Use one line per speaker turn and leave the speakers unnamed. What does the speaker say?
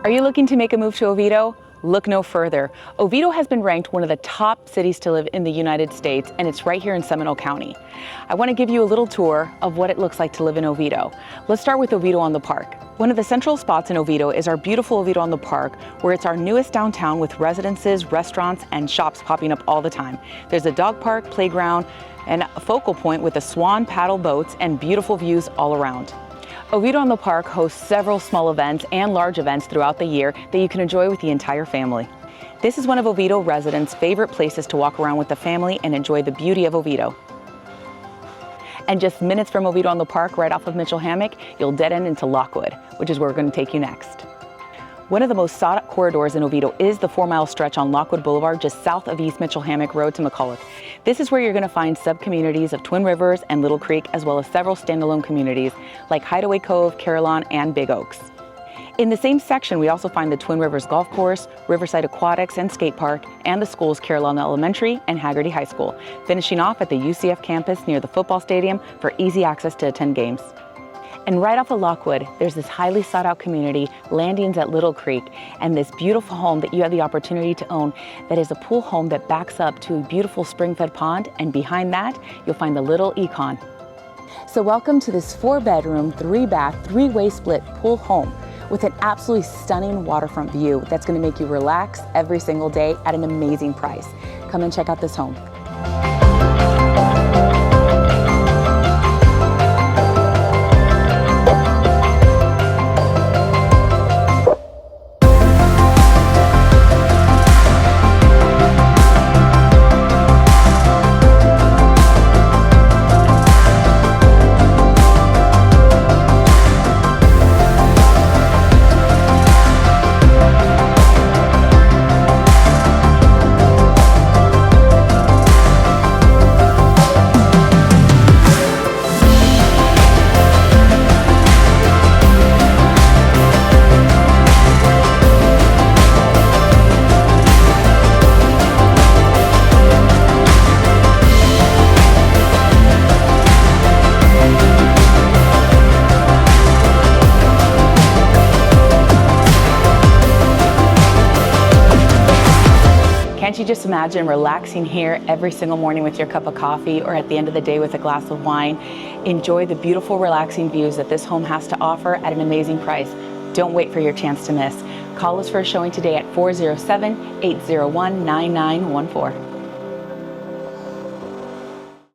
Are you looking to make a move to Oviedo? Look no further. Oviedo has been ranked one of the top cities to live in the United States, and it's right here in Seminole County. I want to give you a little tour of what it looks like to live in Oviedo. Let's start with Oviedo on the Park. One of the central spots in Oviedo is our beautiful Oviedo on the Park, where it's our newest downtown with residences, restaurants, and shops popping up all the time. There's a dog park, playground, and a focal point with the swan paddle boats and beautiful views all around. Oviedo on the Park hosts several small events and large events throughout the year that you can enjoy with the entire family. This is one of Oviedo residents' favorite places to walk around with the family and enjoy the beauty of Oviedo. And just minutes from Oviedo on the Park, right off of Mitchell Hammock, you'll dead end into Lockwood, which is where we're going to take you next. One of the most sought corridors in Oviedo is the 4-mile stretch on Lockwood Blvd, just south of East Mitchell Hammock Road to McCulloch. This is where you're going to find sub-communities of Twin Rivers and Little Creek, as well as several standalone communities like Hideaway Cove, Carillon, and Big Oaks. In the same section, we also find the Twin Rivers Golf Course, Riverside Aquatics and Skate Park, and the schools Carillon Elementary and Hagerty High School, finishing off at the UCF campus near the football stadium for easy access to attend games. And right off of Lockwood, there's this highly sought out community, Landings at Little Creek, and this beautiful home that you have the opportunity to own that is a pool home that backs up to a beautiful spring-fed pond, and behind that, you'll find the Little Econ. So welcome to this 4-bedroom, 3-bath, 3-way split pool home with an absolutely stunning waterfront view that's going to make you relax every single day at an amazing price. Come and check out this home. Can't you just imagine relaxing here every single morning with your cup of coffee, or at the end of the day with a glass of wine? Enjoy the beautiful, relaxing views that this home has to offer at an amazing price. Don't wait for your chance to miss. Call us for a showing today at 407-801-9914.